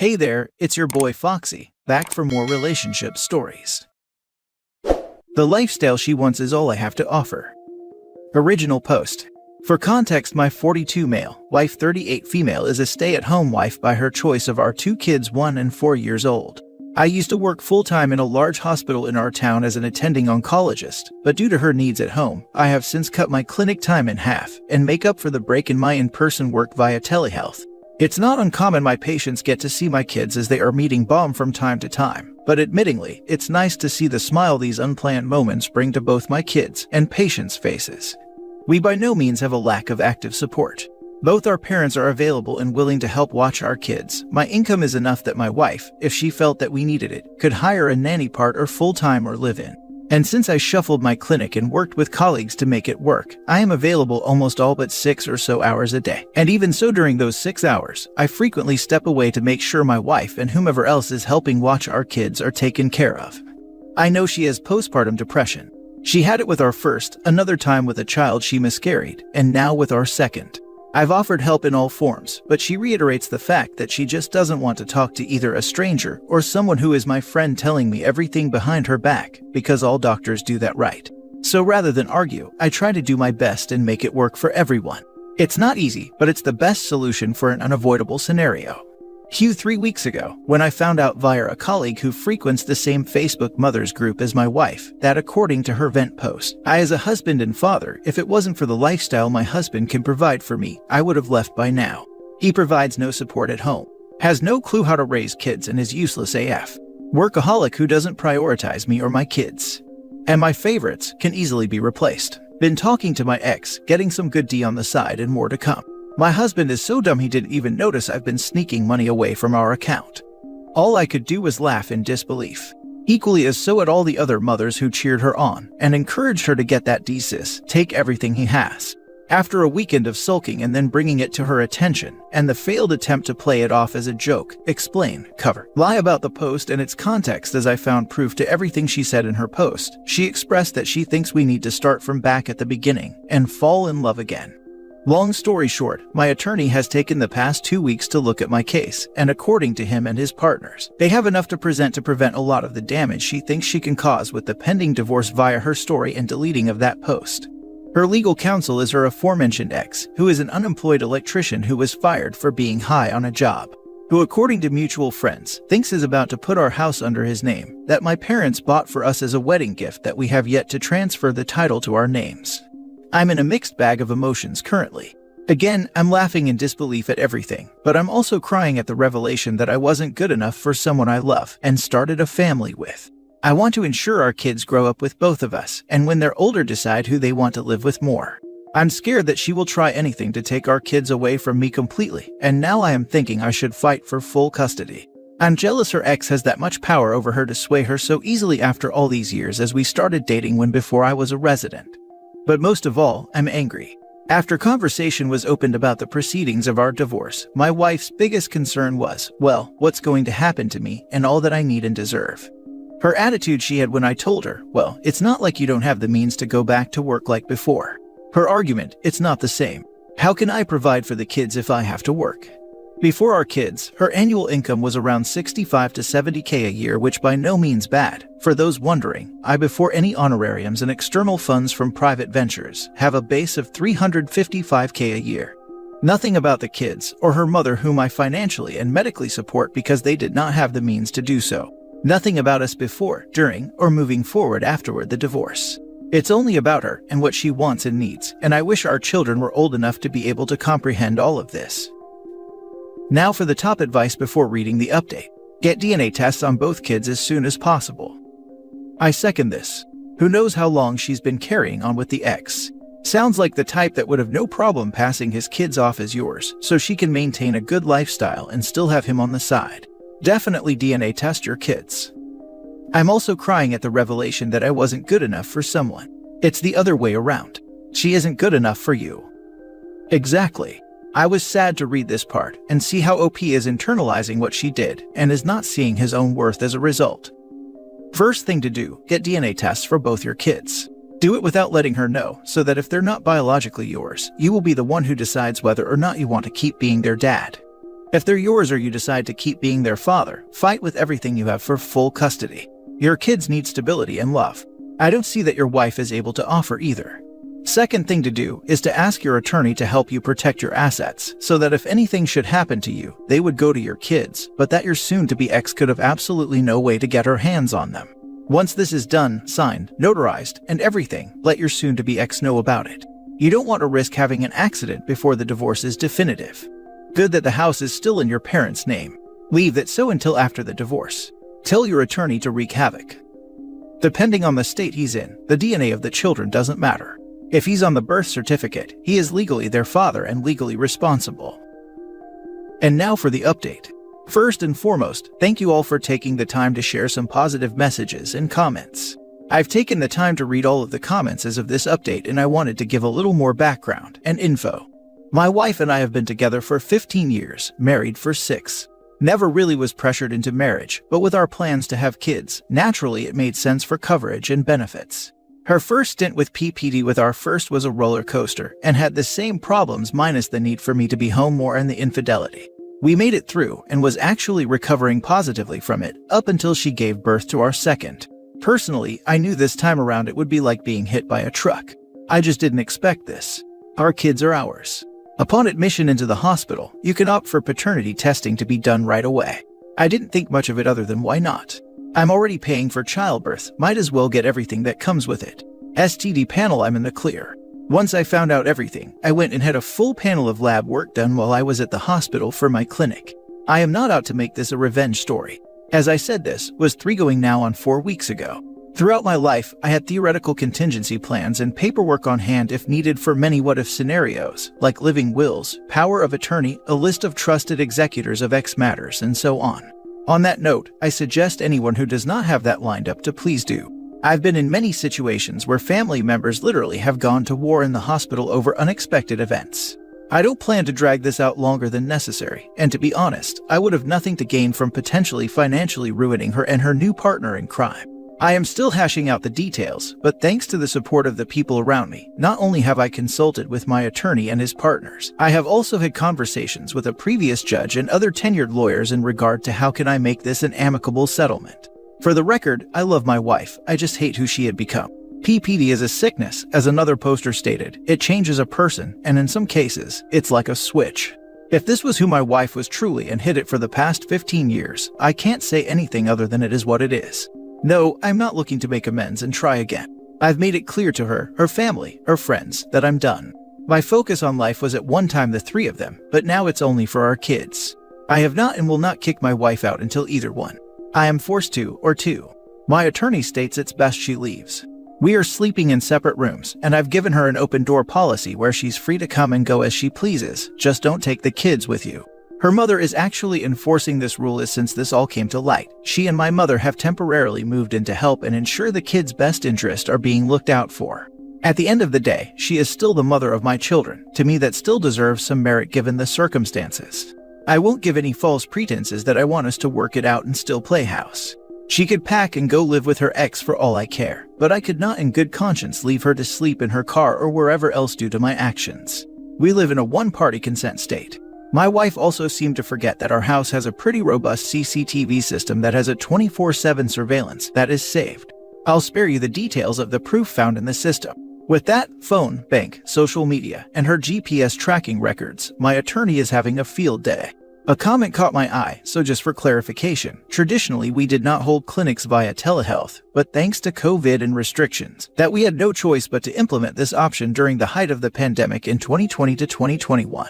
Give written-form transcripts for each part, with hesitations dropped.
Hey there, it's your boy Foxy, back for more relationship stories. The lifestyle she wants is all I have to offer. Original post. For context, my 42 male, wife 38 female is a stay-at-home wife by her choice of our two kids 1 and 4 years old. I used to work full-time in a large hospital in our town as an attending oncologist, but due to her needs at home, I have since cut my clinic time in half and make up for the break in my in-person work via telehealth. It's not uncommon my patients get to see my kids as they are meeting bomb from time to time, but admittingly, it's nice to see the smile these unplanned moments bring to both my kids and patients' faces. We by no means have a lack of active support. Both our parents are available and willing to help watch our kids. My income is enough that my wife, if she felt that we needed it, could hire a nanny part or full-time or live-in. And since I shuffled my clinic and worked with colleagues to make it work, I am available almost all but 6 or so hours a day. And even so, during those 6 hours, I frequently step away to make sure my wife and whomever else is helping watch our kids are taken care of. I know she has postpartum depression. She had it with our first, another time with a child she miscarried, and now with our second. I've offered help in all forms, but she reiterates the fact that she just doesn't want to talk to either a stranger or someone who is my friend telling me everything behind her back, because all doctors do that, right? So rather than argue, I try to do my best and make it work for everyone. It's not easy, but it's the best solution for an unavoidable scenario. 3 weeks ago, when I found out via a colleague who frequents the same Facebook mothers group as my wife, that according to her vent post, I as a husband and father, if it wasn't for the lifestyle my husband can provide for me, I would have left by now. He provides no support at home, has no clue how to raise kids and is useless AF. Workaholic who doesn't prioritize me or my kids. And my favorites can easily be replaced. Been talking to my ex, getting some good D on the side and more to come. My husband is so dumb he didn't even notice I've been sneaking money away from our account. All I could do was laugh in disbelief. Equally as so at all the other mothers who cheered her on and encouraged her to get that D-sis, take everything he has. After a weekend of sulking and then bringing it to her attention, and the failed attempt to play it off as a joke, explain, cover, lie about the post and its context as I found proof to everything she said in her post, she expressed that she thinks we need to start from back at the beginning and fall in love again. Long story short, my attorney has taken the past 2 weeks to look at my case, and according to him and his partners, they have enough to present to prevent a lot of the damage she thinks she can cause with the pending divorce via her story and deleting of that post. Her legal counsel is her aforementioned ex, who is an unemployed electrician who was fired for being high on a job, who according to mutual friends, thinks is about to put our house under his name, that my parents bought for us as a wedding gift that we have yet to transfer the title to our names. I'm in a mixed bag of emotions currently. Again, I'm laughing in disbelief at everything, but I'm also crying at the revelation that I wasn't good enough for someone I love and started a family with. I want to ensure our kids grow up with both of us, and when they're older decide who they want to live with more. I'm scared that she will try anything to take our kids away from me completely, and now I am thinking I should fight for full custody. I'm jealous her ex has that much power over her to sway her so easily after all these years as we started dating when before I was a resident. But most of all, I'm angry. After conversation was opened about the proceedings of our divorce, my wife's biggest concern was, well, what's going to happen to me and all that I need and deserve. Her attitude she had when I told her, well, it's not like you don't have the means to go back to work like before. Her argument, it's not the same. How can I provide for the kids if I have to work? Before our kids, her annual income was around 65 to 70K a year, which by no means bad. For those wondering, I before any honorariums and external funds from private ventures, have a base of 355K a year. Nothing about the kids or her mother whom I financially and medically support because they did not have the means to do so. Nothing about us before, during, or moving forward afterward the divorce. It's only about her and what she wants and needs, and I wish our children were old enough to be able to comprehend all of this. Now for the top advice before reading the update. Get DNA tests on both kids as soon as possible. I second this. Who knows how long she's been carrying on with the ex. Sounds like the type that would have no problem passing his kids off as yours, so she can maintain a good lifestyle and still have him on the side. Definitely DNA test your kids. I'm also crying at the revelation that I wasn't good enough for someone. It's the other way around. She isn't good enough for you. Exactly. I was sad to read this part and see how OP is internalizing what she did and is not seeing his own worth as a result. First thing to do, get DNA tests for both your kids. Do it without letting her know, so that if they're not biologically yours, you will be the one who decides whether or not you want to keep being their dad. If they're yours or you decide to keep being their father, fight with everything you have for full custody. Your kids need stability and love. I don't see that your wife is able to offer either. Second thing to do is to ask your attorney to help you protect your assets, so that if anything should happen to you, they would go to your kids, but that your soon-to-be ex could have absolutely no way to get her hands on them. Once this is done, signed, notarized, and everything, let your soon-to-be ex know about it. You don't want to risk having an accident before the divorce is definitive. Good that the house is still in your parents' name. Leave that so until after the divorce. Tell your attorney to wreak havoc. Depending on the state he's in, the DNA of the children doesn't matter. If he's on the birth certificate, he is legally their father and legally responsible. And now for the update. First and foremost, thank you all for taking the time to share some positive messages and comments. I've taken the time to read all of the comments as of this update, and I wanted to give a little more background and info. My wife and I have been together for 15 years, married for 6. Never really was pressured into marriage, but with our plans to have kids, naturally it made sense for coverage and benefits. Her first stint with PPD with our first was a roller coaster and had the same problems minus the need for me to be home more and the infidelity. We made it through and was actually recovering positively from it up until she gave birth to our second. Personally, I knew this time around it would be like being hit by a truck. I just didn't expect this. Our kids are ours. Upon admission into the hospital, you can opt for paternity testing to be done right away. I didn't think much of it other than why not? I'm already paying for childbirth, might as well get everything that comes with it. STD panel, I'm in the clear. Once I found out everything, I went and had a full panel of lab work done while I was at the hospital for my clinic. I am not out to make this a revenge story. As I said, this was 3 going now on 4 weeks ago. Throughout my life, I had theoretical contingency plans and paperwork on hand if needed for many what-if scenarios, like living wills, power of attorney, a list of trusted executors of X matters, and so on. On that note, I suggest anyone who does not have that lined up to please do. I've been in many situations where family members literally have gone to war in the hospital over unexpected events. I don't plan to drag this out longer than necessary, and to be honest, I would have nothing to gain from potentially financially ruining her and her new partner in crime. I am still hashing out the details, but thanks to the support of the people around me, not only have I consulted with my attorney and his partners, I have also had conversations with a previous judge and other tenured lawyers in regard to how can I make this an amicable settlement. For the record, I love my wife, I just hate who she had become. PPD is a sickness, as another poster stated. It changes a person, and in some cases, it's like a switch. If this was who my wife was truly and hid it for the past 15 years, I can't say anything other than it is what it is. No, I'm not looking to make amends and try again. I've made it clear to her, her family, her friends, that I'm done. My focus on life was at one time the 3 of them, but now it's only for our kids. I have not and will not kick my wife out until either one. I am forced to, or two. My attorney states it's best she leaves. We are sleeping in separate rooms, and I've given her an open door policy where she's free to come and go as she pleases, just don't take the kids with you. Her mother is actually enforcing this rule since this all came to light. She and my mother have temporarily moved in to help and ensure the kids' best interests are being looked out for. At the end of the day, she is still the mother of my children, to me that still deserves some merit given the circumstances. I won't give any false pretenses that I want us to work it out and still play house. She could pack and go live with her ex for all I care, but I could not in good conscience leave her to sleep in her car or wherever else due to my actions. We live in a one-party consent state. My wife also seemed to forget that our house has a pretty robust CCTV system that has a 24/7 surveillance that is saved. I'll spare you the details of the proof found in the system. With that, phone, bank, social media, and her GPS tracking records, my attorney is having a field day. A comment caught my eye, so just for clarification, traditionally we did not hold clinics via telehealth, but thanks to COVID and restrictions, that we had no choice but to implement this option during the height of the pandemic in 2020 to 2021.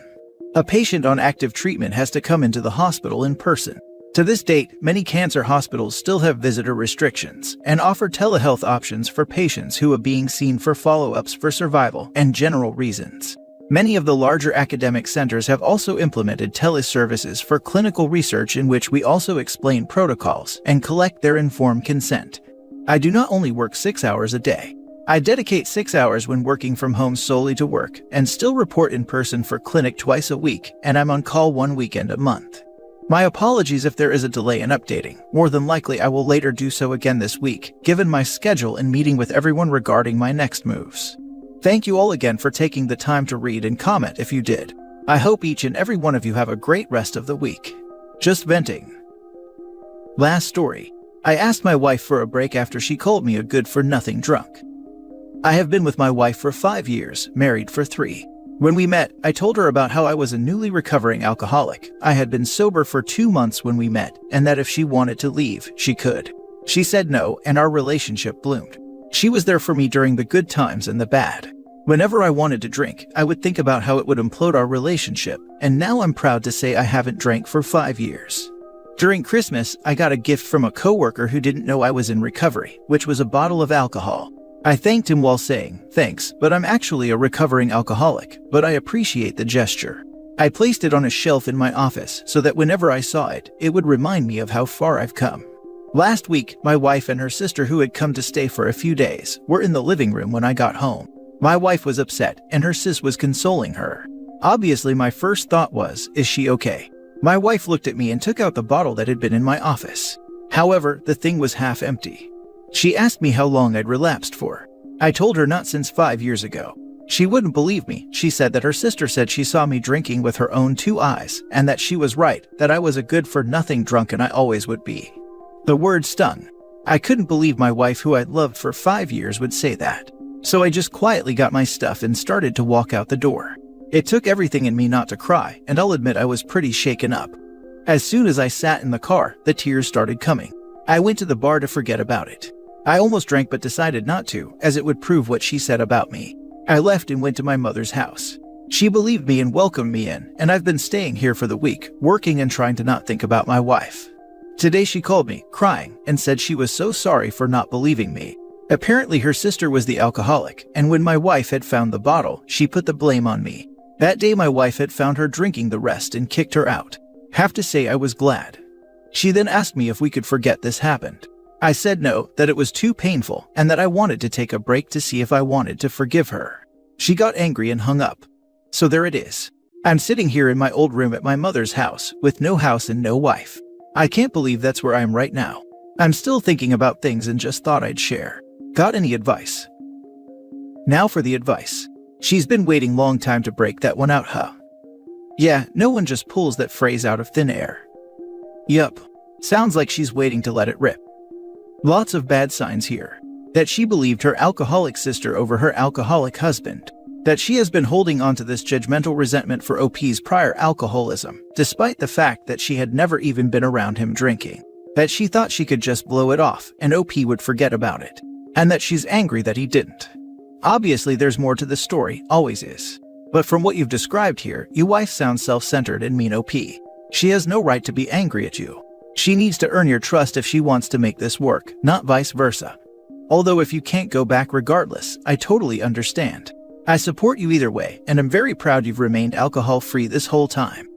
A patient on active treatment has to come into the hospital in person. To this date, many cancer hospitals still have visitor restrictions and offer telehealth options for patients who are being seen for follow-ups for survival and general reasons. Many of the larger academic centers have also implemented teleservices for clinical research in which we also explain protocols and collect their informed consent. I do not only work 6 hours a day. I dedicate 6 hours when working from home solely to work and still report in person for clinic twice a week, and I'm on call 1 weekend a month. My apologies if there is a delay in updating. More than likely I will later do so again this week, given my schedule and meeting with everyone regarding my next moves. Thank you all again for taking the time to read and comment if you did. I hope each and every one of you have a great rest of the week. Just venting. Last story. I asked my wife for a break after she called me a good-for-nothing drunk. I have been with my wife for 5 years, married for 3. When we met, I told her about how I was a newly recovering alcoholic. I had been sober for 2 months when we met, and that if she wanted to leave, she could. She said no, and our relationship bloomed. She was there for me during the good times and the bad. Whenever I wanted to drink, I would think about how it would implode our relationship, and now I'm proud to say I haven't drank for 5 years. During Christmas, I got a gift from a coworker who didn't know I was in recovery, which was a bottle of alcohol. I thanked him while saying, "Thanks, but I'm actually a recovering alcoholic, but I appreciate the gesture." I placed it on a shelf in my office so that whenever I saw it, it would remind me of how far I've come. Last week, my wife and her sister, who had come to stay for a few days, were in the living room when I got home. My wife was upset, and her sis was consoling her. Obviously, my first thought was, is she okay? My wife looked at me and took out the bottle that had been in my office. However, the thing was half empty. She asked me how long I'd relapsed for. I told her not since 5 years ago. She wouldn't believe me. She said that her sister said she saw me drinking with her own 2 eyes, and that she was right, that I was a good-for-nothing drunk and I always would be. The word stung. I couldn't believe my wife, who I'd loved for 5 years, would say that. So I just quietly got my stuff and started to walk out the door. It took everything in me not to cry, and I'll admit I was pretty shaken up. As soon as I sat in the car, the tears started coming. I went to the bar to forget about it. I almost drank but decided not to, as it would prove what she said about me. I left and went to my mother's house. She believed me and welcomed me in, and I've been staying here for the week, working and trying to not think about my wife. Today she called me, crying, and said she was so sorry for not believing me. Apparently her sister was the alcoholic, and when my wife had found the bottle, she put the blame on me. That day my wife had found her drinking the rest and kicked her out. Have to say I was glad. She then asked me if we could forget this happened. I said no, that it was too painful, and that I wanted to take a break to see if I wanted to forgive her. She got angry and hung up. So there it is. I'm sitting here in my old room at my mother's house, with no house and no wife. I can't believe that's where I am right now. I'm still thinking about things and just thought I'd share. Got any advice? Now for the advice. She's been waiting long time to break that one out, huh? Yeah, no one just pulls that phrase out of thin air. Yup. Sounds like she's waiting to let it rip. Lots of bad signs here. That she believed her alcoholic sister over her alcoholic husband. That she has been holding on to this judgmental resentment for OP's prior alcoholism, despite the fact that she had never even been around him drinking. That she thought she could just blow it off and OP would forget about it. And that she's angry that he didn't. Obviously there's more to the story, always is. But from what you've described here, your wife sounds self-centered and mean OP. She has no right to be angry at you. She needs to earn your trust if she wants to make this work, not vice versa. Although if you can't go back regardless, I totally understand. I support you either way, and I'm very proud you've remained alcohol-free this whole time.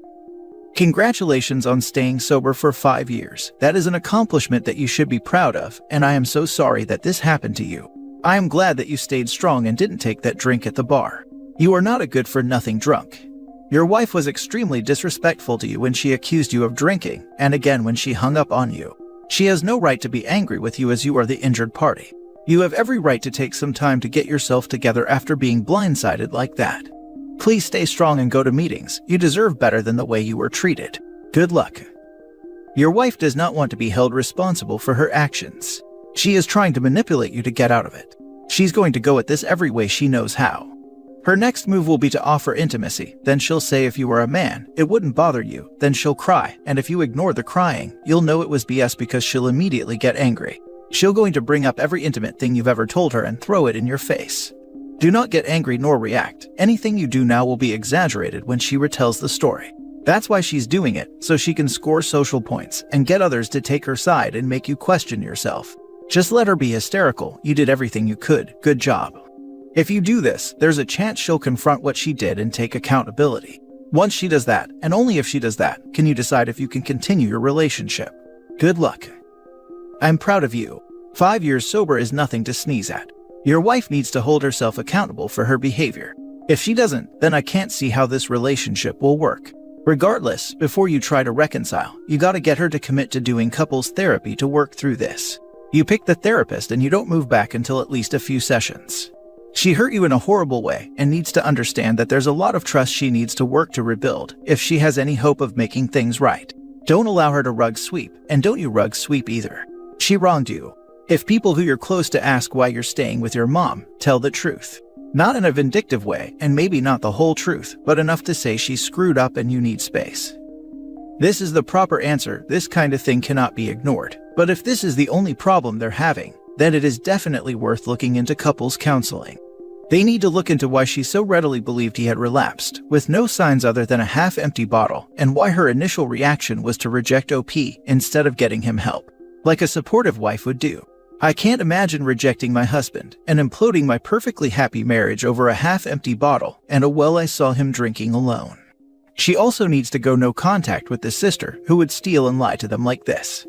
Congratulations on staying sober for 5 years. That is an accomplishment that you should be proud of, and I am so sorry that this happened to you. I am glad that you stayed strong and didn't take that drink at the bar. You are not a good-for-nothing drunk. Your wife was extremely disrespectful to you when she accused you of drinking, and again when she hung up on you. She has no right to be angry with you as you are the injured party. You have every right to take some time to get yourself together after being blindsided like that. Please stay strong and go to meetings. You deserve better than the way you were treated. Good luck. Your wife does not want to be held responsible for her actions. She is trying to manipulate you to get out of it. She's going to go at this every way she knows how. Her next move will be to offer intimacy. Then she'll say if you were a man, it wouldn't bother you. Then she'll cry, and if you ignore the crying, you'll know it was BS because she'll immediately get angry. She'll going to bring up every intimate thing you've ever told her and throw it in your face. Do not get angry nor react. Anything you do now will be exaggerated when she retells the story. That's why she's doing it, so she can score social points and get others to take her side and make you question yourself. Just let her be hysterical. You did everything you could. Good job. If you do this, there's a chance she'll confront what she did and take accountability. Once she does that, and only if she does that, can you decide if you can continue your relationship. Good luck. I'm proud of you. 5 years sober is nothing to sneeze at. Your wife needs to hold herself accountable for her behavior. If she doesn't, then I can't see how this relationship will work. Regardless, before you try to reconcile, you gotta get her to commit to doing couples therapy to work through this. You pick the therapist and you don't move back until at least a few sessions. She hurt you in a horrible way and needs to understand that there's a lot of trust she needs to work to rebuild if she has any hope of making things right. Don't allow her to rug sweep, and don't you rug sweep either. She wronged you. If people who you're close to ask why you're staying with your mom, tell the truth. Not in a vindictive way, and maybe not the whole truth, but enough to say she's screwed up and you need space. This is the proper answer. This kind of thing cannot be ignored. But if this is the only problem they're having, then it is definitely worth looking into couples counseling. They need to look into why she so readily believed he had relapsed, with no signs other than a half-empty bottle, and why her initial reaction was to reject OP instead of getting him help, like a supportive wife would do. I can't imagine rejecting my husband and imploding my perfectly happy marriage over a half-empty bottle and a well I saw him drinking alone. She also needs to go no contact with the sister who would steal and lie to them like this.